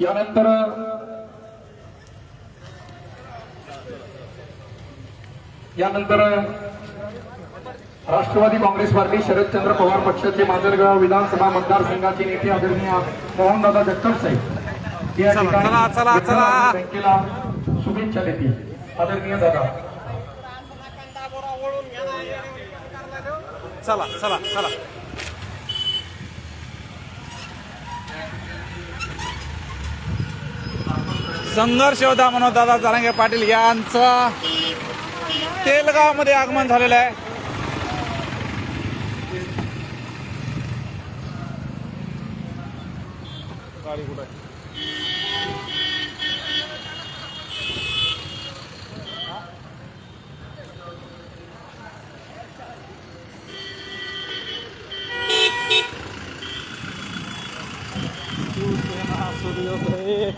यानंतर राष्ट्रवादी काँग्रेस पार्टी शरदचंद्र पवार पक्षाचे माजलगाव विधानसभा मतदारसंघाचे नेते आदरणीय मोहनदादा जगताप साहेब या ठिकाणी बँकेला शुभेच्छा देतील. आदरणीय दादा, चला चला चला. संघर्ष योद्धा मनोज दादा जरांगे पाटील यांचं तेलगाव मध्ये आगमन झालेलं आहे. गाडी कुठे आहे? सूर्योदय